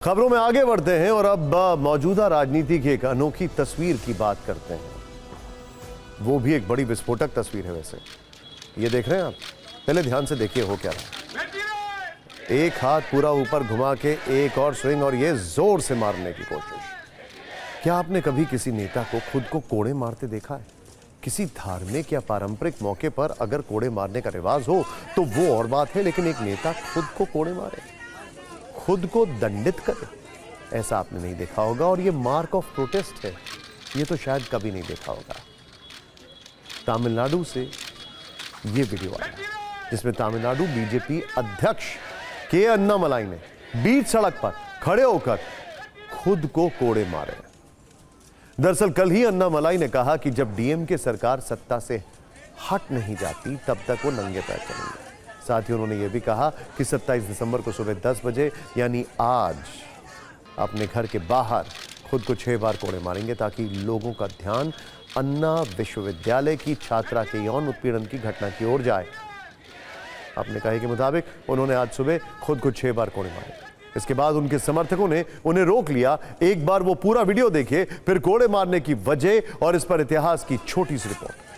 खबरों में आगे बढ़ते हैं और अब मौजूदा राजनीति की एक अनोखी तस्वीर की बात करते हैं। वो भी एक बड़ी विस्फोटक तस्वीर है। वैसे ये देख रहे हैं आप, पहले ध्यान से देखिए हो क्या रहा है। एक हाथ पूरा ऊपर घुमा के एक और स्विंग, और ये जोर से मारने की कोशिश। क्या आपने कभी किसी नेता को खुद को कोड़े मारते देखा है? किसी धार्मिक या पारंपरिक मौके पर अगर कोड़े मारने का रिवाज हो तो वो और बात है, लेकिन एक नेता खुद को कोड़े मारे, खुद को दंडित करे, ऐसा आपने नहीं देखा होगा। और ये मार्क ऑफ प्रोटेस्ट है, ये तो शायद कभी नहीं देखा होगा। तमिलनाडु से ये वीडियो आया जिसमें तमिलनाडु बीजेपी अध्यक्ष के अन्नामलाई ने बीच सड़क पर खड़े होकर खुद को कोड़े मारे। दरअसल कल ही अन्नामलाई ने कहा कि जब डीएमके सरकार सत्ता से हट नहीं जाती तब तक वो नंगे पैर चलेंगे। साथ ही उन्होंने यह भी कहा कि 27 दिसंबर को सुबह 10 बजे यानी आज अपने घर के बाहर खुद को 6 बार कोड़े मारेंगे ताकि लोगों का ध्यान अन्ना विश्वविद्यालय की छात्रा के यौन उत्पीड़न की घटना की ओर जाए। अपने कहे के मुताबिक उन्होंने आज सुबह खुद को 6 बार कोड़े मारे। इसके बाद उनके समर्थकों ने उन्हें रोक लिया। एक बार वो पूरा वीडियो देखिए, फिर कोड़े मारने की वजह और इस पर इतिहास की छोटी सी रिपोर्ट।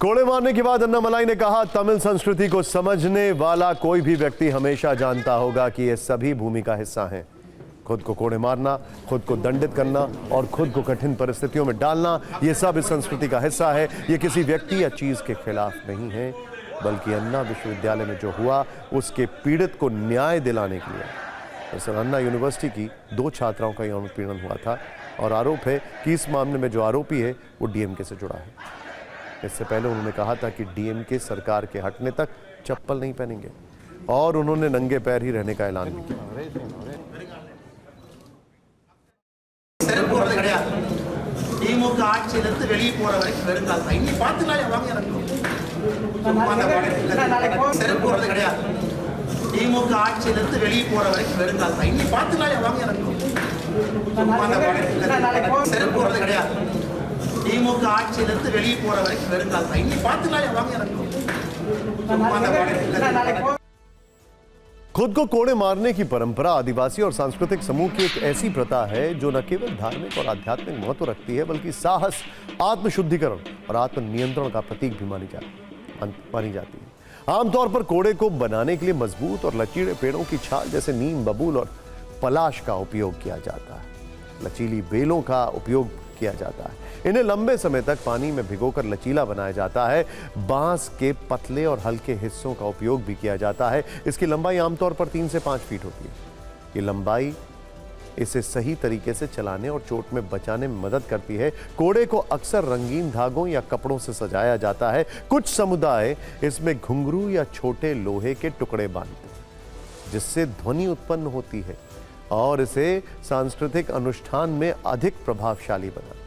कोड़े मारने के बाद अन्नामलाई ने कहा, तमिल संस्कृति को समझने वाला कोई भी व्यक्ति हमेशा जानता होगा कि ये सभी भूमि का हिस्सा हैं। खुद को कोड़े मारना, खुद को दंडित करना और खुद को कठिन परिस्थितियों में डालना, ये सब इस संस्कृति का हिस्सा है। ये किसी व्यक्ति या चीज के खिलाफ नहीं है, बल्कि अन्ना विश्वविद्यालय में जो हुआ उसके पीड़ित को न्याय दिलाने के लिए। दरअसल अन्ना यूनिवर्सिटी की 2 छात्राओं का यौन उत्पीड़न हुआ था और आरोप है कि इस मामले में जो आरोपी है वो डीएमके से जुड़ा है। इससे पहले उन्होंने कहा था कि डीएमके सरकार के हटने तक चप्पल नहीं पहनेंगे और उन्होंने नंगे पैर ही रहने का ऐलान भी किया। திமுக ஆட்சியிலிருந்து வெளியே போற வரைக்கும் வெறுங்கால் தான். இன்னி பார்த்து நாள் வாங்க இறக்கணும். செருப்பு போடுறது கிடையாது. திமுக ஆட்சியிலிருந்து வெளியே போற வரைக்கும் வெறுங்கால் தான். இன்னி பார்த்து நாள் வாங்க இறக்கணும். செருப்பு போடுறது கிடையாது. திமுக ஆட்சியிலிருந்து வெளியே போற வரைக்கும் வெறுங்கால் தான். இன்னி பார்த்து நாள் வாங்க இறக்கணும். खुद को कोड़े मारने की परंपरा आदिवासी और सांस्कृतिक समूह की एक ऐसी प्रथा है जो न केवल धार्मिक और आध्यात्मिक महत्व रखती है, बल्कि साहस, आत्मशुद्धिकरण और आत्मनियंत्रण का प्रतीक भी मानी जाती है। आमतौर पर कोड़े को बनाने के लिए मजबूत और लचीले पेड़ों की छाल जैसे नीम, बबूल और पलाश का उपयोग किया जाता है। लचीली बेलों का उपयोग किया जाता है। इन्हें लंबे समय तक पानी में भिगोकर लचीला बनाया जाता है। बांस के पतले और हल्के हिस्सों का उपयोग भी किया जाता है। इसकी लंबाई आमतौर पर 3 से 5 फीट होती है। ये लंबाई इसे सही तरीके से चलाने और चोट में बचाने में मदद करती है। कोड़े को अक्सर रंगीन धागों या कपड़ों से सजाया जाता है। कुछ समुदाय इसमें घुंघरू या छोटे लोहे के टुकड़े बांधते हैं जिससे ध्वनि उत्पन्न होती है और इसे सांस्कृतिक अनुष्ठान में अधिक प्रभावशाली बनाती है।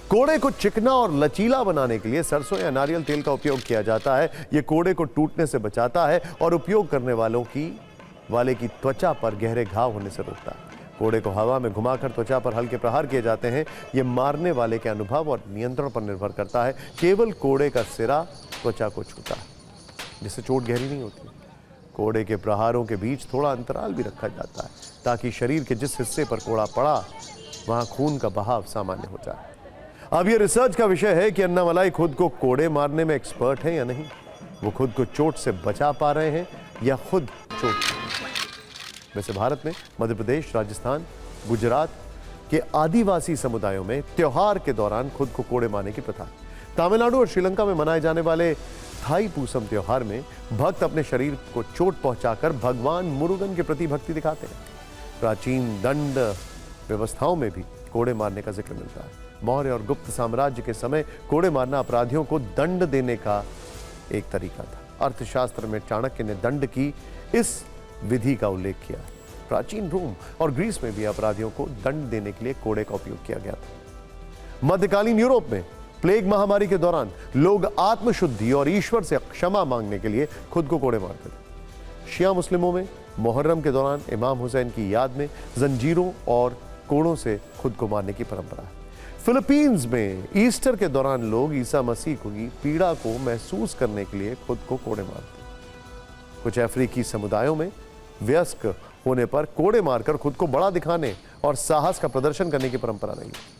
कोड़े को चिकना और लचीला बनाने के लिए सरसों या नारियल तेल का उपयोग किया जाता है। यह कोड़े को टूटने से बचाता है और उपयोग करने वाले की त्वचा पर गहरे घाव होने से रोकता है। कोड़े को हवा में घुमाकर त्वचा पर हल्के प्रहार किए जाते हैं। यह मारने वाले के अनुभव और नियंत्रण पर निर्भर करता है। केवल कोड़े का सिरा त्वचा को छूता है जिससे चोट गहरी नहीं होती। कोड़े के प्रहारों के बीच थोड़ा अंतराल भी रखा जाता है ताकि शरीर के जिस हिस्से पर कोड़ा पड़ा वहां खून का बहाव सामान्य हो जाए। अब यह रिसर्च का विषय है कि अन्नामलाई खुद को कोड़े मारने में एक्सपर्ट हैं या नहीं। वो खुद को चोट से बचा पा रहे हैं या खुद चोट। वैसे भारत में मध्य प्रदेश, राजस्थान, गुजरात के आदिवासी समुदायों में त्योहार के दौरान खुद को कोड़े मारने की प्रथा है। तमिलनाडु और श्रीलंका में मनाए जाने वाले थाई पूसम त्योहार में भक्त अपने शरीर को चोट पहुंचाकर भगवान मुरुगन के प्रति भक्ति दिखाते हैं। प्राचीन दंड व्यवस्थाओं में भी कोड़े मारने का जिक्र मिलता है। मौर्य और गुप्त साम्राज्य के समय कोड़े मारना अपराधियों को दंड देने का एक तरीका था। अर्थशास्त्र में चाणक्य ने दंड की इस विधि का उल्लेख किया। प्राचीन रोम और ग्रीस में भी अपराधियों को दंड देने के लिए कोड़े का उपयोग किया गया था। मध्यकालीन यूरोप में प्लेग महामारी के दौरान लोग आत्मशुद्धि और ईश्वर से क्षमा मांगने के लिए खुद को कोड़े मारते थे। शिया मुस्लिमों में मुहर्रम के दौरान इमाम हुसैन की याद में जंजीरों और कोड़ों से खुद को मारने की परंपरा है। फिलीपींस में ईस्टर के दौरान लोग ईसा मसीह की पीड़ा को महसूस करने के लिए खुद को कोड़े मारते हैं। कुछ अफ्रीकी समुदायों में वयस्क होने पर कोड़े मारकर खुद को बड़ा दिखाने और साहस का प्रदर्शन करने की परंपरा रही है।